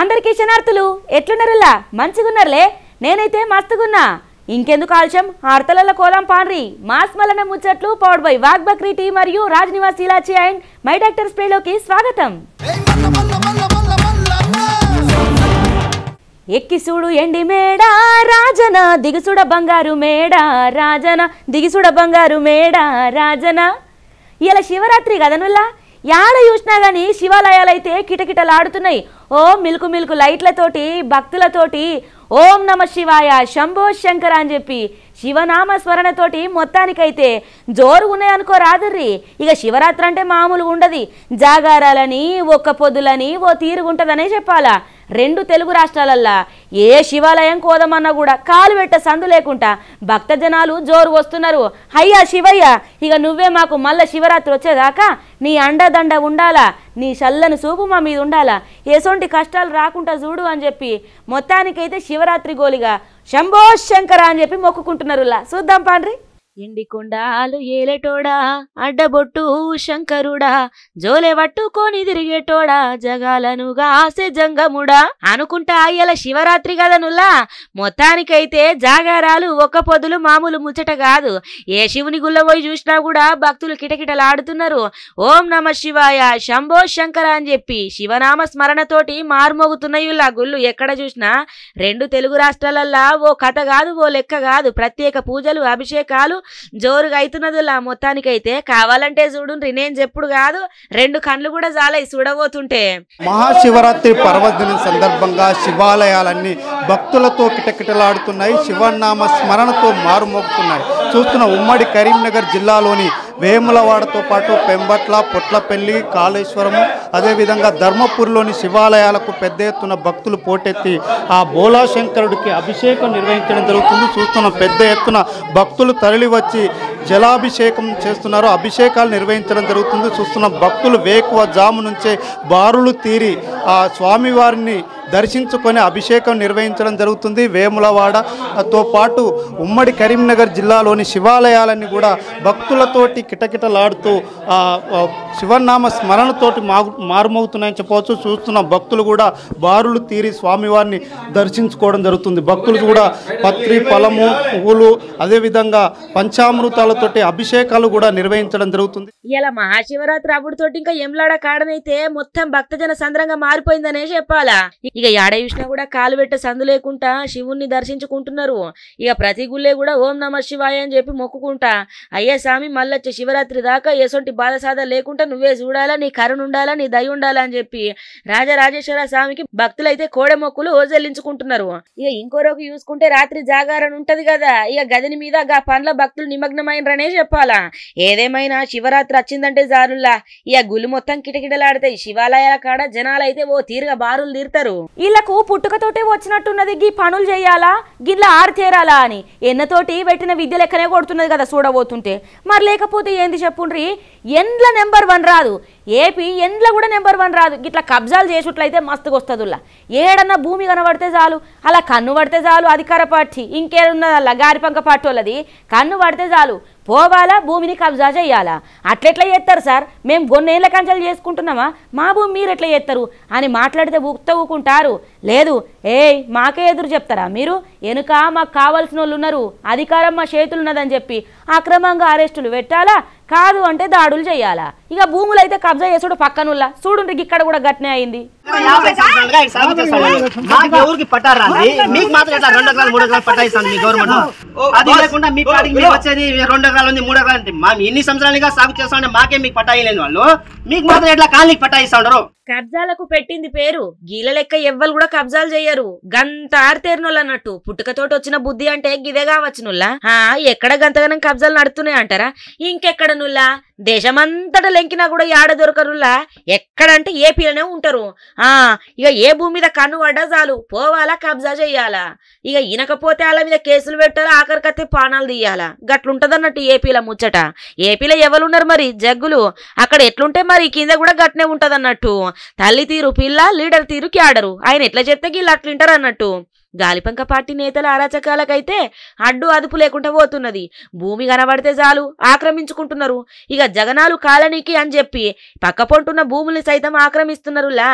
అందరికీ శనార్థులు ఎట్లున్నారులా మంచిగున్నారులే నేనైతే మస్తుగున్నా ఇంకెందుకు ఆలస్యం ఆర్తలల కోలం పాన్రి మాస్ మలన ముచ్చట్లు powered by Wagh Bakri tea మరియు రాజ్ నివాస్ ఇలాచి అండ్ మై డాక్టర్ స్ప్రేలోకి స్వాగతం ఎక్కి చూడు ఎండి మేడ రాజన దిగుసుడ బంగారు మేడ రాజన దిగుసుడ బంగారు మేడ రాజన ఇలా శివరాత్రి కదనుల్లా యాడ చూసినా గానీ శివాలయాలైతే కిటకిటలాడుతున్నాయి ఓ మిల్కు మిల్కు లైట్లతోటి భక్తులతోటి ఓం నమ శివాయ శంభో శంకర అని చెప్పి శివనామ స్మరణతోటి మొత్తానికైతే జోరు ఉన్నాయనుకో రాదుర్రి ఇక శివరాత్రి అంటే మామూలుగా ఉండదు జాగారాలని ఒక్క పొద్దులని ఓ తీరుగుంటదనే చెప్పాలా రెండు తెలుగు రాష్ట్రాలల్లా ఏ శివాలయం కోదమన్నా కూడా కాలు పెట్ట సందు లేకుండా భక్త జనాలు జోరు వస్తున్నారు అయ్యా శివయ్య ఇక నువ్వే మాకు మళ్ళా శివరాత్రి వచ్చేదాకా నీ అండదండ ఉండాలా నీ చల్లని చూపు మా మీద ఉండాలా ఎసొంటి కష్టాలు రాకుండా చూడు అని చెప్పి మొత్తానికైతే శివరాత్రి గోలిగా శంభో శంకర అని చెప్పి మొక్కుకుంటున్నారులా చూద్దాం పాండ్రి ఎండి కొండాలు ఏలేటోడా అడ్డబొట్టు శంకరుడా జోలే పట్టుకొని తిరిగేటోడా జగాలను గాసే జంగముడా అనుకుంటా అయ్యల శివరాత్రి కదనుల్లా మొత్తానికైతే జాగారాలు ఒక్క పొద్దులు మామూలు ముచ్చట కాదు ఏ శివుని గుళ్ళ పోయి చూసినా కూడా భక్తులు కిటకిటలాడుతున్నారు ఓం నమ శివాయ శంభో శంకర అని చెప్పి శివనామ స్మరణతోటి మారుమోగుతున్నాయుల్లా గుళ్ళు ఎక్కడ చూసినా రెండు తెలుగు రాష్ట్రాలల్లా ఓ కథ కాదు ఓ లెక్క కాదు ప్రత్యేక పూజలు అభిషేకాలు జోరుగా అవుతున్నదిలా మొత్తానికైతే కావాలంటే చూడుండ్రి నేను చెప్పుడు కాదు రెండు కళ్ళు కూడా జాలై చూడబోతుంటే మహాశివరాత్రి పర్వదినం సందర్భంగా శివాలయాలన్నీ భక్తులతో కిటకిటలాడుతున్నాయి శివనామ స్మరణతో మారుమోగుతున్నాయి చూస్తున్న ఉమ్మడి కరీంనగర్ జిల్లాలోని వేములవాడతో పాటు పెంబట్ల పొట్లపల్లి కాళేశ్వరము అదేవిధంగా ధర్మపూర్లోని శివాలయాలకు పెద్ద ఎత్తున భక్తులు పోటెత్తి ఆ బోలాశంకరుడికి అభిషేకం నిర్వహించడం జరుగుతుంది చూస్తున్న పెద్ద ఎత్తున భక్తులు తరలి వచ్చి జలాభిషేకం చేస్తున్నారు అభిషేకాలు నిర్వహించడం జరుగుతుంది చూస్తున్న భక్తులు వేకువ జాము నుంచే బారులు తీరి ఆ స్వామివారిని దర్శించుకొని అభిషేకం నిర్వహించడం జరుగుతుంది వేములవాడతో పాటు ఉమ్మడి కరీంనగర్ జిల్లాలోని శివాలయాలన్నీ కూడా భక్తులతోటి కిటకిటలాడుతూ శివనామ స్మరణతోటి మారుమోగుతున్నాయని చెప్పవచ్చు చూస్తున్న భక్తులు కూడా బారులు తీరి స్వామివారిని దర్శించుకోవడం జరుగుతుంది భక్తులు కూడా పత్రి ఫలము పువ్వులు అదేవిధంగా పంచామృతాలతోటి అభిషేకాలు కూడా నిర్వహించడం జరుగుతుంది ఇలా మహాశివరాత్రి అప్పుడుతోటి ఇంకా ఎంలాడ కాడనైతే మొత్తం భక్తజన సంద్రంగా మారిపోయిందనే చెప్పాలా ఇక యాడ చూసినా కూడా కాలు పెట్టే సందు లేకుండా శివుణ్ణి దర్శించుకుంటున్నారు ఇక ప్రతి గుళ్ళే కూడా ఓం నమ శివాయ అని చెప్పి మొక్కుకుంటా అయ్యే స్వామి మళ్ళొచ్చే శివరాత్రి దాకా ఎసొంటి బాధ సాధ లేకుండా నువ్వే చూడాలా నీ కరుణ ఉండాలా నీ దయ ఉండాలా అని చెప్పి రాజరాజేశ్వర స్వామికి భక్తులైతే కోడె మొక్కులు చెల్లించుకుంటున్నారు ఇక ఇంకోరోకి చూసుకుంటే రాత్రి జాగారణ ఉంటది కదా ఇక గదిని మీద గా పండ్ల భక్తులు నిమగ్నమైనరనే చెప్పాలా ఏదేమైనా శివరాత్రి వచ్చిందంటే జారుల్లా ఇక గుళ్ళు మొత్తం కిటకిటలాడతాయి శివాలయాల కాడ జనాలైతే ఓ తీరుగా బారులు తీరుతారు వీళ్లకు పుట్టుకతోటే వచ్చినట్టున్నది గీ పనులు చేయాలా గిట్లా ఆరితేరాలా అని ఎన్నతోటి పెట్టిన విద్య లెక్కనే కొడుతున్నది కదా చూడబోతుంటే మరి లేకపోతే ఏంది చెప్పుండ్రి ఎండ్ల నెంబర్ 1 రాదు ఏపీ ఎండ్ల కూడా నెంబర్ 1 రాదు గిట్లా కబ్జాలు చేసుట్లయితే మస్తుగా వస్తుందిలా ఏడన్నా భూమి కనబడితే చాలు అలా కన్ను పడితే చాలు అధికార పార్టీ ఇంకేమున్నదల్లా గారిపంక పార్టీ వాళ్ళది కన్ను పడితే చాలు పోవాలా భూమిని కబ్జా చేయాలా అట్లెట్లా చేస్తారు సార్ మేము కొన్నేళ్ల కంచెలు చేసుకుంటున్నామా మా భూమి మీరు ఎట్లా చేస్తారు అని మాట్లాడితే ఊకుంటారు లేదు మాకే ఎదురు చెప్తారా మీరు వెనుక మాకు కావాల్సిన వాళ్ళు ఉన్నారు అధికారం మా చేతులు ఉన్నదని చెప్పి అక్రమంగా అరెస్టులు పెట్టాలా కాదు అంటే దాడులు చేయాలా ఇక భూములు అయితే కబ్జా చేసుడు పక్కనుల్లా చూడుండ్రి ఇక్కడ కూడా గట్నే అయింది ఎన్ని సంవత్సరాలుగా సాగు చేస్తా మాకే మీకు పట్టాయిలేని వాళ్ళు మీకు మాత్రం ఎట్లా కాలనీకి పట్టాయిస్తా ఉండరు కబ్జాలకు పెట్టింది పేరు గీల లెక్క ఎవ్వరు కూడా కబ్జాలు చెయ్యరు గంత ఆరితేరినోళ్ళు అన్నట్టు పుట్టుకతోటి వచ్చిన బుద్ధి అంటే గిదే కావచ్చునుల్లా ఎక్కడ గంతగనం కబ్జాలు నడుతున్నాయి అంటారా ఇంకెక్కడ నుల్లా దేశమంతటా లెంకినా కూడా యాడ దొరకరుల్లా ఎక్కడంటే ఏపీలోనే ఉంటారు ఇక ఏ భూమి మీద కన్ను పడ్డా చాలు పోవాలా కబ్జా చెయ్యాలా ఇక ఇనకపోతే వాళ్ళ మీద కేసులు పెట్టాలా ఆఖరికతే పానాలు తీయాలా గట్లుంటదన్నట్టు ఏపీలో ముచ్చట ఏపీలో ఎవరున్నారు మరి జగ్గులు అక్కడ ఎట్లుంటే మరి కింద కూడా గట్నే ఉంటదన్నట్టు తల్లి తీరు పిల్ల లీడర్ తీరు క్యాడరు ఆయన ఎట్లా చెప్తే వీళ్ళు అట్లుంటారు అన్నట్టు గాలిపంక పార్టీ నేతల అరాచకాలకైతే అడ్డు అదుపు లేకుండా పోతున్నది. భూమి కనబడితే చాలు ఆక్రమించుకుంటున్నారు. ఇక జగనాలు కాలనీకి అని చెప్పి పక్కపొంటున్న భూముల్ని సైతం ఆక్రమిస్తున్నారులా.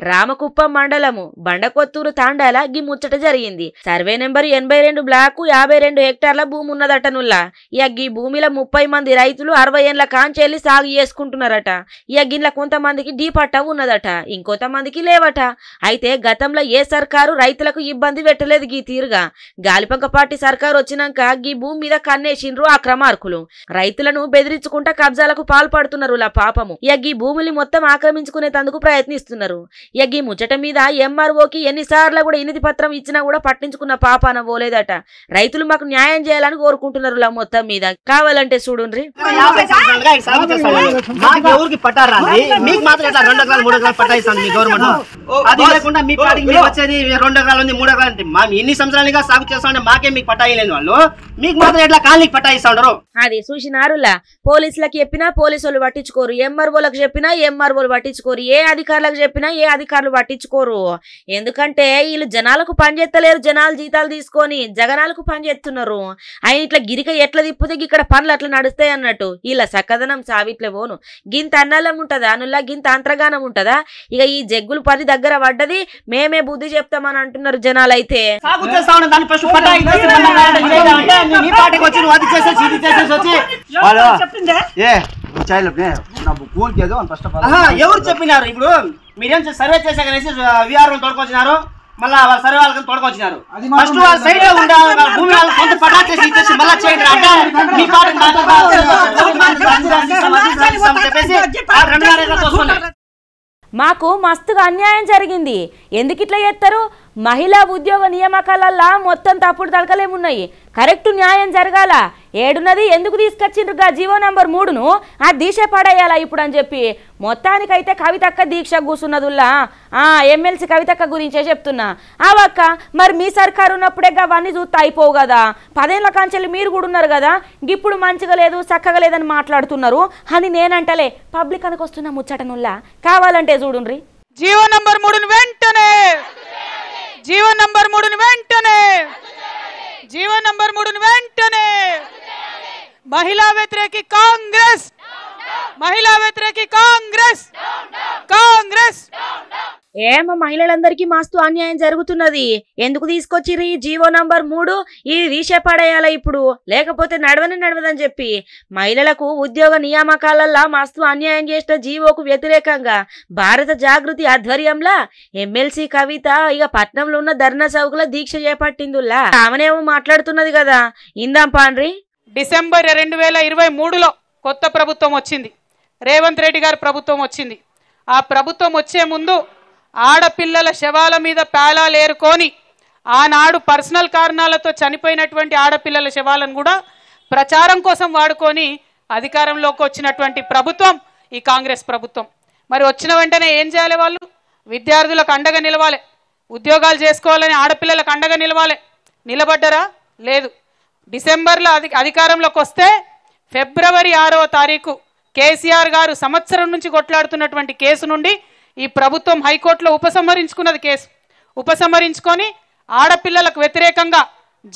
రామకుప్పం మండలము బండకొత్తూరు తాండాల గీ ముచ్చట జరిగింది. సర్వే నెంబర్ 82 బ్లాకు 52 హెక్టార్ల భూమి ఉన్నదటనుల్లా. ఇక గీ భూమిలో 30 మంది రైతులు 60 ఏళ్ల కాంచెల్లి సాగు చేసుకుంటున్నారట. ఇక గిట్ల కొంతమందికి డీ పట్టా ఉన్నదట, ఇంకొంతమందికి లేవట. అయితే గతంలో ఏ సర్కారు రైతులకు ఇబ్బంది పెట్టలేదు గీ తీరుగా. గాలిపంక పార్టీ సర్కారు వచ్చినాక గీ భూమి మీద కన్నేసిండ్రు అక్రమార్కులు. రైతులను బెదిరించుకుంటా కబ్జాలకు పాల్పడుతున్నారు లా పాపము. ఇక గీ భూమిని మొత్తం ఆక్రమించుకునేందుకు ప్రయత్నిస్తున్నారు. ఇక గీ ముచ్చట మీద ఎంఆర్ఓకి ఎన్నిసార్లు కూడా ఇనితి పత్రం ఇచ్చినా కూడా పట్టించుకున్న పాపాన పోలేదట. రైతులు మాకు న్యాయం చేయాలని కోరుకుంటున్నారు లా మొత్తం మీద. కావాలంటే చూడుండ్రి. ఎవరికి పట్టారా మీకు మాత్రం 2 ఎకరాలు 3 ఎకరాలు పట్టాయిస్తాను మీ గవర్నమెంట్. అది లేకుండా మీ పార్టీకి వచ్చేది 2 ఎకరాలు ఉంది 3 ఎకరాలు అంటే మా ఎన్ని సంవత్సరాలుగా సాగు చేస్తామంటే మాకే మీకు పట్టాయిలేని వాళ్ళు మీకు మాత్రం ఎట్లా కాలనీకి పట్టాయిస్తా ఉండరు. అది చూసినారులా. పోలీసులకు చెప్పినా పోలీసు వాళ్ళు పట్టించుకోరు, ఎంఆర్ఓలకు చెప్పినా ఎంఆర్ఓలు పట్టించుకోరు, ఏ అధికారులకు చెప్పినా ఏ అధికారులు పట్టించుకోరు. ఎందుకంటే వీళ్ళు జనాలకు పనిచేస్తలేరు. జనాలు జీతాలు తీసుకొని జగనాలకు పనిచేస్తున్నారు. ఆయన ఇట్లా గిరిక ఎట్లా తిప్పుతే ఇక్కడ పనులు అట్లా నడుస్తాయి అన్నట్టు. ఇలా చక్కదనం సావిట్లే పోను. గింత అన్నలం ఉంటదా అనుల్లా, గింత అంతర్గానం ఉంటదా? ఇక ఈ జగ్గులు 10 దగ్గర పడ్డది మేమే బుద్ధి చెప్తామని అంటున్నారు జనాలు. అయితే సాగు చేస్తా ఉన్న దాని ఫస్ట్ పట్టాయి మీ పార్టీకి వచ్చి అది చేసేసి ఇది చేసేసి వచ్చి ఎవరు చెప్పినారు? ఇప్పుడు మీరేం సర్వే చేశాక విఆర్ఓ తోడుకొచ్చినారు, మళ్ళా వాళ్ళ సర్వే వాళ్ళకి తోడుకొచ్చినారు. ఫస్ట్ వాళ్ళ సైడ్ లో ఉండే భూమి వాళ్ళకి కొంత పట్టా చేసి ఇచ్చేసి మళ్ళీ చేయండి అంటే మీ పార్టీ చెప్పేసి 2 చూసుకున్నారు. మాకు మస్తుగా అన్యాయం జరిగింది. ఎందుకు ఇట్లా చేస్తారు? మహిళా ఉద్యోగ నియామకాలల్లా మొత్తం తప్పుడు తడకలేమున్నాయి. కరెక్ట్ న్యాయం జరగాల. ఏడున్నది ఎందుకు తీసుకొచ్చిండ్రుగా జీవో నంబర్ 3ను ఆ దీక్ష పడేయాలా ఇప్పుడు అని చెప్పి మొత్తానికైతే కవితక్క దీక్ష కూర్చున్నదుల్లా. ఎమ్మెల్సీ కవితక్క గురించే చెప్తున్నా. అవక్క మరి మీ సర్కారు ఉన్నప్పుడే అవన్నీ చూస్తే అయిపోవు కదా. 10 ఏళ్ల కాంచెల్లి మీరు కూడా ఉన్నారు కదా. ఇప్పుడు మంచిగా లేదు చక్కగా లేదని మాట్లాడుతున్నారు అని నేనంటలే. పబ్లిక్ అనుకు వస్తున్నా ముచ్చటనుల్లా. కావాలంటే చూడుండ్రి. జీవో నంబర్ 3ను వెంటనే, జీవో నంబర్ 3ను వెంటనే, జీవో నంబర్ 3ను వెంటనే. మహిళా వ్యతిరేకి కాంగ్రెస్, మహిళా వ్యతిరేకి కాంగ్రెస్, కాంగ్రెస్. ఏమో మహిళలందరికీ మస్తు అన్యాయం జరుగుతున్నది. ఎందుకు తీసుకొచ్చిర్రు ఈ జీవో నంబర్ 3? ఇది తీసే పడేయాలా ఇప్పుడు, లేకపోతే నడవదని చెప్పి మహిళలకు ఉద్యోగ నియామకాలల్లా మస్తు అన్యాయం చేసిన జీవోకు వ్యతిరేకంగా భారత జాగృతి ఆధ్వర్యంలో ఎమ్మెల్సీ కవిత ఇక పట్నంలో ఉన్న ధర్నా చౌక్లో దీక్ష చేపట్టిందుల్లా. ఆమెనేమో మాట్లాడుతున్నది కదా, ఇందాం పాండ్రి. డిసెంబర్ 2023లో కొత్త ప్రభుత్వం వచ్చింది, రేవంత్ రెడ్డి గారి ప్రభుత్వం వచ్చింది. ఆ ప్రభుత్వం వచ్చే ముందు ఆడపిల్లల శవాల మీద పేలాలు ఏరుకొని ఆనాడు పర్సనల్ కారణాలతో చనిపోయినటువంటి ఆడపిల్లల శవాలను కూడా ప్రచారం కోసం వాడుకొని అధికారంలోకి వచ్చినటువంటి ప్రభుత్వం ఈ కాంగ్రెస్ ప్రభుత్వం. మరి వచ్చిన వెంటనే ఏం చేయాలి? వాళ్ళు విద్యార్థులకు అండగా నిలవాలి, ఉద్యోగాలు చేసుకోవాలని ఆడపిల్లలకు అండగా నిలవాలి. నిలబడ్డరా? లేదు. డిసెంబర్లో అధికారంలోకి వస్తే ఫిబ్రవరి 6వ తారీఖు కేసీఆర్ గారు సంవత్సరం నుంచి కొట్లాడుతున్నటువంటి కేసు నుండి ఈ ప్రభుత్వం హైకోర్టులో ఉపసంహరించుకున్నది. కేసు ఉపసంహరించుకొని ఆడపిల్లలకు వ్యతిరేకంగా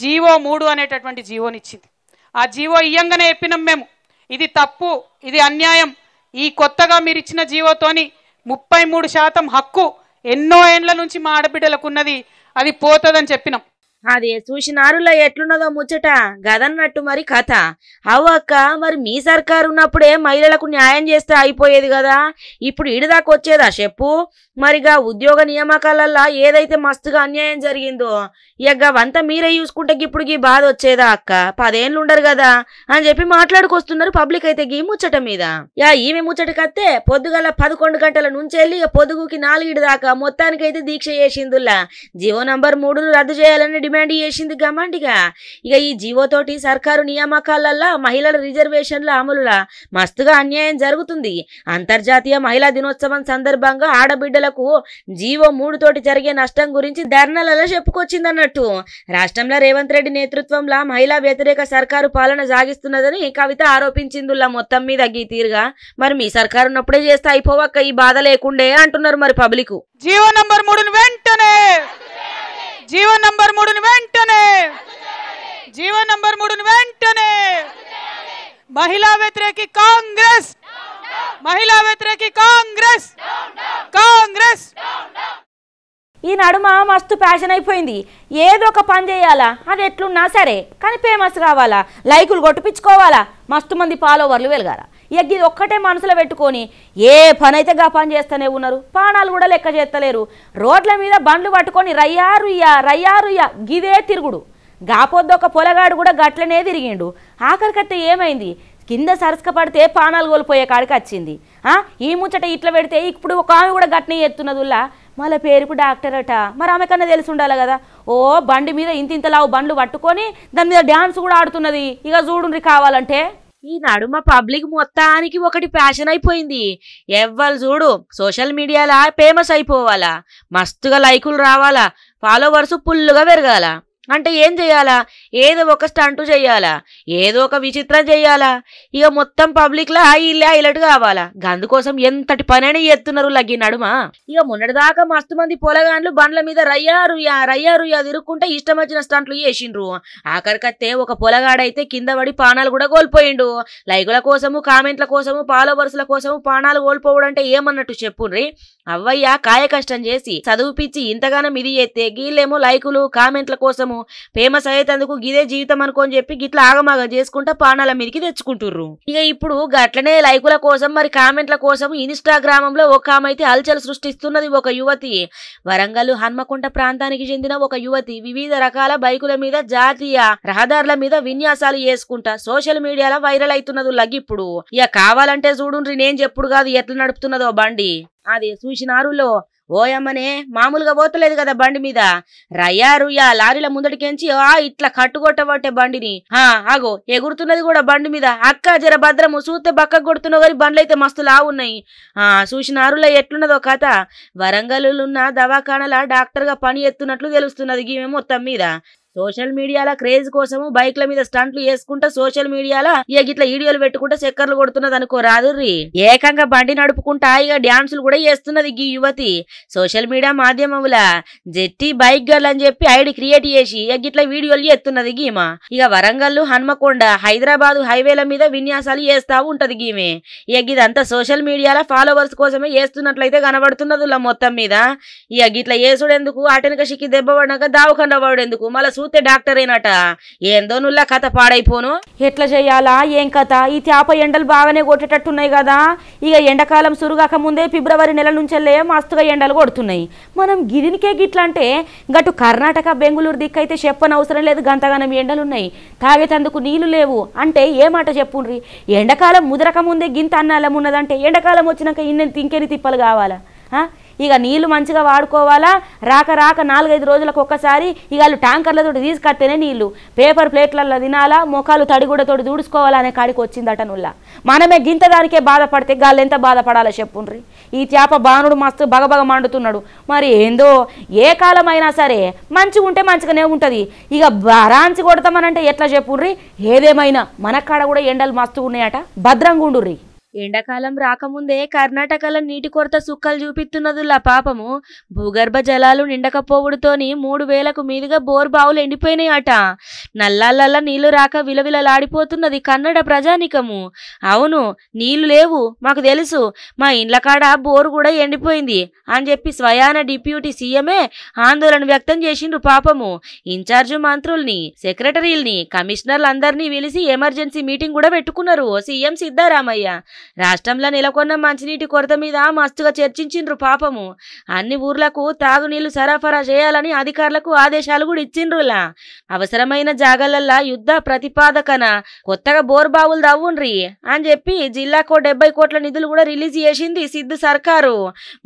జీవో 3 అనేటటువంటి జీవోనిచ్చింది. ఆ జీవో ఇయ్యంగానే చెప్పినాం మేము, ఇది తప్పు, ఇది అన్యాయం. ఈ కొత్తగా మీరు ఇచ్చిన జీవోతోని 33% హక్కు ఎన్నో ఏండ్ల నుంచి మా ఆడబిడ్డలకు ఉన్నది, అది పోతుందని చెప్పినాం. అదే చూసినారులో ఎట్లున్నదో ముచ్చట గదన్నట్టు మరి కథ. అవ్వక్క మరి మీ సర్కారు ఉన్నప్పుడే మహిళలకు న్యాయం చేస్తే అయిపోయేది కదా, ఇప్పుడు ఈడదాకా వచ్చేదా చెప్పు? మరిగా ఉద్యోగ నియామకాలల్లా ఏదైతే మస్తుగా అన్యాయం జరిగిందో ఇక అవంతా మీరే చూసుకుంటే ఇప్పుడు ఈ బాధ వచ్చేదా అక్క? 10 ఏళ్ళు ఉండరు కదా అని చెప్పి మాట్లాడుకొస్తున్నారు పబ్లిక్ అయితే ఈ ముచ్చట మీద. ఈమె ముచ్చటకత్తే పొద్దుగల 11 గంటల నుంచి వెళ్ళి పొద్దుగుకి 4 దాకా మొత్తానికైతే దీక్ష చేసిందుల్లా. జీవో నంబర్ 3ను రద్దు చేయాలని డిమాండ్ చేసింది గమండిగా. ఇక ఈ జీవోతోటి సర్కారు నియామకాలల్లా మహిళల రిజర్వేషన్ల అమలులా మస్తుగా అన్యాయం జరుగుతుంది. అంతర్జాతీయ మహిళా దినోత్సవం సందర్భంగా ఆడబిడ్డలకు జీవో 3 తోటి జరిగే నష్టం గురించి ధర్నాలలో చెప్పుకొచ్చిందన్నట్టు. రాష్ట్రంలో రేవంత్ రెడ్డి నేతృత్వంలో మహిళా వ్యతిరేక సర్కారు పాలన సాగిస్తున్నదని కవిత ఆరోపించిందిలా. మొత్తం మీద గీ తీరుగా మరి మీ సర్కారు ఉన్నప్పుడే చేస్తే అయిపోవక్క ఈ బాధ లేకుండే అంటున్నారు మరి పబ్లిక్. జీవో నంబర్ 3ను వెంటనే, జీవో నంబర్ 3ని వెంటనే జీవో నంబర్ 3ని వెంటనే మహిళా వ్యతిరేకి కాంగ్రెస్ మహిళా వ్యతిరేకి కాంగ్రెస్ కాంగ్రెస్ ఈ నడుమ మస్తు ప్యాషన్ అయిపోయింది. ఏదో ఒక పని చేయాలా, అది ఎట్లున్నా సరే కానీ ఫేమస్ కావాలా, లైకులు కొట్టిపించుకోవాలా, మస్తు మంది ఫాలోవర్లు వెలగాల. ఇది ఒక్కటే మనసులో పెట్టుకొని ఏ పని అయితే గా పని చేస్తూనే ఉన్నారు. పానాలు కూడా లెక్క చేస్తలేరు. రోడ్ల మీద బండ్లు పట్టుకొని రయ్యారుయ్యా రయ్యారుయ్యా గిదే తిరుగుడు. గాపొద్దు ఒక పొలగాడు కూడా గట్లనే తిరిగిండు. ఆఖరికత్తే ఏమైంది, కింద సరస్క పడితే పానాలు కోల్పోయే కాడికి వచ్చింది. ఈ ముచ్చట ఇట్లా పెడితే ఇప్పుడు ఒక ఆమె కూడా గట్నే ఎత్తున్నదుల్లా. మళ్ళీ పేరుపు డాక్టర్ అట, మరి ఆమె కన్నా తెలిసి ఉండాలి కదా. ఓ బండి మీద ఇంతింతలావు బండ్లు పట్టుకొని దాని మీద డ్యాన్స్ కూడా ఆడుతున్నది. ఇక చూడుండ్రి కావాలంటే. ఈ నడుమ పబ్లిక్ మొత్తానికి ఒకటి ప్యాషన్ అయిపోయింది. ఎవ్వరు చూడు సోషల్ మీడియాలో ఫేమస్ అయిపోవాలా, మస్తుగా లైకులు రావాలా, ఫాలోవర్స్ ఫుల్గా పెరగాల. అంటే ఏం చెయ్యాలా, ఏదో ఒక స్టంటు చెయ్యాలా, ఏదో ఒక విచిత్రం చెయ్యాలా. ఇక మొత్తం పబ్లిక్లా ఇల్లే హైలైట్ కావాలా. అందుకోసం ఎంతటి పనైనా ఎత్తున్నారు లగ్గి నడుమ. ఇక మొన్నటిదాకా మస్తు మంది పొలగాండ్లు బండ్ల మీద రయ్యారుయా తిరుక్కుంటే ఇష్టం వచ్చిన స్టంట్లు చేసిండ్రు. ఆఖరికత్తే ఒక పొలగాడైతే కింద పడి పానాలు కూడా కోల్పోయిండు. లైకుల కోసము, కామెంట్ల కోసము, ఫాలోవర్స్ల కోసము పానాలు కోల్పోవడం అంటే ఏమన్నట్టు చెప్పుండ్రి. అవ్వయ్య కాయ కష్టం చేసి చదువుపిచ్చి ఇంతగానం ఇది ఎత్తే గీళ్ళేమో లైకులు కామెంట్ల కోసము ఫేమస్ అయ్యేందుకు గిదే జీవితం అనుకోని చెప్పి గిట్లా ఆగమాగ చేసుకుంటా పానాల మీదకి తెచ్చుకుంటుర్రు. ఇక ఇప్పుడు గట్లనే లైకుల కోసం మరి కామెంట్ల కోసం ఇన్స్టాగ్రామంలో ఒక ఆమె అయితే హల్చల్ సృష్టిస్తున్నది. ఒక యువతి, వరంగల్ హన్మకొండ ప్రాంతానికి చెందిన ఒక యువతి వివిధ రకాల బైకుల మీద జాతీయ రహదారుల మీద విన్యాసాలు చేసుకుంటా సోషల్ మీడియాలో వైరల్ అవుతున్నది లగ్గిప్పుడు. ఇక కావాలంటే చూడుండ్రి, నేను చెప్పుడు కాదు ఎట్లా నడుపుతున్నదో బండి. అది చూసినారులో ఓయమ్మనే మామూలుగా పోతలేదు కదా బండి మీద, రయ్యారుయా లారీల ముందటికెంచి ఇట్లా కట్టుకొట్టబట్టే బండిని. ఆగో ఎగురుతున్నది కూడా బండి మీద. అక్క జర భద్రము చూస్తే బక్క కొడుతున్నావు కానీ బండ్లు అయితే మస్తు లావున్నాయి. చూసినారులో ఎట్లున్నదో కథ. వరంగల్లున్న దవాఖానల డాక్టర్ గా పని ఎత్తున్నట్లు తెలుస్తున్నది ఈమె మొత్తం మీద. సోషల్ మీడియాలో క్రేజ్ కోసము బైక్ల మీద స్టంట్లు వేసుకుంటా సోషల్ మీడియాలో ఇట్లా వీడియోలు పెట్టుకుంటా చక్కర్లు కొడుతున్నది అనుకో రాదుర్రి. ఏకంగా బండి నడుపుకుంటా ఇక డాన్సులు కూడా చేస్తున్నది ఈ యువతి. సోషల్ మీడియా మాధ్యమముల జెట్టి బైక్ గర్ల్ అని చెప్పి ఐడి క్రియేట్ చేసి ఇట్లా వీడియోలు చేస్తున్నది గీమ. ఇక వరంగల్ హన్మకొండ హైదరాబాద్ హైవేల మీద విన్యాసాలు చేస్తా ఉంటది గీమె. ఇదంతా సోషల్ మీడియాలో ఫాలోవర్స్ కోసమే చేస్తున్నట్లయితే కనబడుతున్నది మొత్తం మీద. ఇట్లా చేసుడెందుకు, అటెనక సిక్కి దెబ్బ పడినాక దావకండ వాడేందుకు, మళ్ళీ చూస్తే డాక్టర్ ఏనట. ఏందో నుల్లా కథ పాడైపోను. ఎట్లా చెయ్యాలా ఏం కథ. ఈ తేప ఎండలు బాగానే కొట్టేటట్టున్నాయి కదా. ఇక ఎండాకాలం సురుగాక ముందే ఫిబ్రవరి నెల నుంచెల్లే మస్తుగా ఎండలు కొడుతున్నాయి. మనం గిరినికే గిట్లంటే గటు కర్ణాటక బెంగుళూరు దిక్కైతే చెప్పనవసరం లేదు, గంతగానం ఎండలున్నాయి. తాగేటందుకు నీళ్లు లేవు అంటే ఏ మాట చెప్పుండ్రి. ఎండాకాలం ముదరక ముందే గింత అన్నాలం ఉన్నదంటే ఎండాకాలం వచ్చినాక ఇంకెన్ని తిప్పలు కావాలా. ఇక నీళ్లు మంచిగా వాడుకోవాలా. రాక 4-5 రోజులకు ఒక్కసారి ఇక వాళ్ళు ట్యాంకర్లతో తీసుకొస్తేనే నీళ్లు. పేపర్ ప్లేట్లలో తినాలా, మొఖాలు తడిగుడతో దూడుచుకోవాలా అనే కాడికి వచ్చిందట నుల్లా. మనమే గింత దానికే బాధపడితే గాళ్ళు ఎంత బాధపడాలో చెప్పుండ్రి. ఈ చేప బాణుడు మస్తు బగబగ మండుతున్నాడు. మరి ఏందో ఏ కాలమైనా సరే మంచిగా ఉంటే మంచిగానే ఉంటుంది. ఇక బరాంచి కొడతామనంటే ఎట్లా చెప్పుండ్రి. ఏదేమైనా మన కాడ కూడా ఎండలు మస్తుగా ఉన్నాయట, భద్రంగా ఉండుర్రి. ఎండాకాలం రాకముందే కర్ణాటకలో నీటి కొరత సుక్కలు చూపిస్తున్నదిలా పాపము. భూగర్భ జలాలు నిండకపోవడంతోని 3000కు మీదుగా బోర్ బావులు ఎండిపోయినాయట. నల్లాలల్లా నీళ్లు రాక విలవిలలాడిపోతున్నది కన్నడ ప్రజానికము. అవును నీళ్లు లేవు మాకు తెలుసు, మా ఇండ్ల కాడ బోరు కూడా ఎండిపోయింది అని చెప్పి స్వయాన డిప్యూటీ సీఎంఏ ఆందోళన వ్యక్తం చేసిండ్రు పాపము. ఇన్ఛార్జు మంత్రుల్ని, సెక్రటరీల్ని, కమిషనర్లందరినీ పిలిచి ఎమర్జెన్సీ మీటింగ్ కూడా పెట్టుకున్నారు సీఎం సిద్ధరామయ్య. రాష్ట్రంలో నెలకొన్న మంచినీటి కొరత మీద మస్తుగా చర్చించిండ్రు పాపము. అన్ని ఊర్లకు తాగునీళ్లు సరఫరా చేయాలని అధికారులకు ఆదేశాలు కూడా ఇచ్చిండ్రులా. అవసరమైన జాగాలల్లా యుద్ధ ప్రతిపాదకన కొత్తగా బోర్ బావులు తవ్వుండ్రి అని చెప్పి జిల్లాకు 70 కోట్ల నిధులు కూడా రిలీజ్ చేసింది సిద్ధు సర్కారు.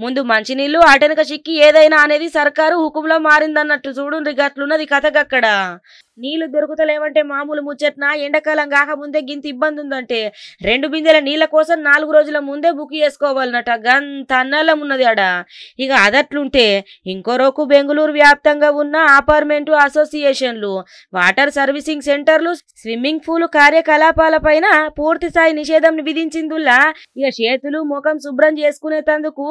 ముందు మంచినీళ్లు అటెనక చిక్కి ఏదైనా అనేది సర్కారు హుకుంలో మారిందన్నట్టు చూడుండ్రి. గట్లున్నది కథగక్కడ. నీళ్లు దొరుకుతలేవంటే మామూలు ముచ్చట్న ఎండాకాలం కాకముందే గింత ఇబ్బంది ఉందంటే 2 బిందెల నీళ్ల కోసం 4 రోజుల ముందే బుక్ చేసుకోవాలన్నట గంత అన్నలం ఉన్నది ఆడ ఇక అదట్లుంటే ఇంకో roku బెంగళూరు వ్యాప్తంగా ఉన్న అపార్ట్మెంటు అసోసియేషన్లు వాటర్ సర్వీసింగ్ సెంటర్లు స్విమ్మింగ్ పూల్ కార్యకలాపాలపైన పూర్తి స్థాయి నిషేధం విధించిందుల్లా ఇక చేతులు ముఖం శుభ్రం చేసుకునేందుకు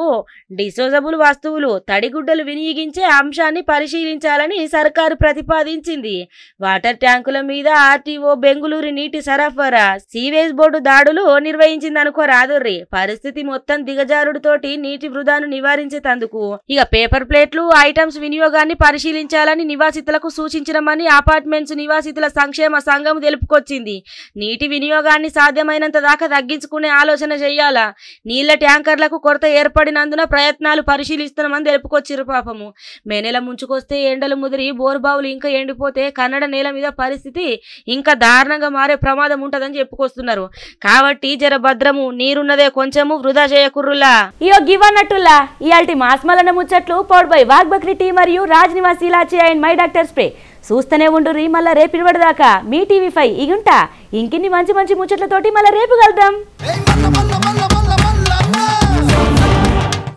డిస్పోజబుల్ వస్తువులు తడిగుడ్డలు వినియోగించే అంశాన్ని పరిశీలించాలని సర్కారు ప్రతిపాదించింది వాటర్ ట్యాంకుల మీద ఆర్టీఓ బెంగళూరు నీటి సరఫరా సీవేజ్ బోర్డు దాడులు నిర్వహించిందనుకోరాదుర్రి పరిస్థితి మొత్తం దిగజారుడుతోటి నీటి వృధాను నివారించేందుకు ఇక పేపర్ ప్లేట్లు ఐటమ్స్ వినియోగాన్ని పరిశీలించాలని నివాసితులకు సూచించడమని అపార్ట్మెంట్స్ నివాసితుల సంక్షేమ సంఘం తెలుపుకొచ్చింది నీటి వినియోగాన్ని సాధ్యమైనంత దాకా తగ్గించుకునే ఆలోచన చేయాలా నీళ్ల ట్యాంకర్లకు కొరత ఏర్పడినందున ప్రయత్నాలు పరిశీలిస్తున్నామని తెలుపుకొచ్చిరు పాపము మే నెల ముంచుకొస్తే ఎండలు ముదిరి బోర్బావులు ఇంకా ఎండిపోతే కన్నడ నేల మీద పరిస్థితి ఇంకా దారుణంగా మారే ప్రమాదం ఉంటదని చెప్పుకొస్తున్నారు కాబట్టి జర భద్రము నీరున్నదే కొంచెము వృధా చేయకుర్రులా ఇయో గివన్నట్టులా ఇయాల్టి మాస్మలన ముచ్చట్లు పౌడ్ బై వాగ్బక్రి టీ మరియు రాజ్ నివాస్ ఇలాచి అండ్ మై డాక్టర్ స్ప్రే చూస్తూనే ఉండుర్రి మళ్ళా రేపు ఇవ్వడదాకా మీ టీవీ 5 ఇగుంటా ఇంకిన్ని మంచి మంచి ముచ్చట్లతోటి మళ్ళా రేపు కలుద్దాం.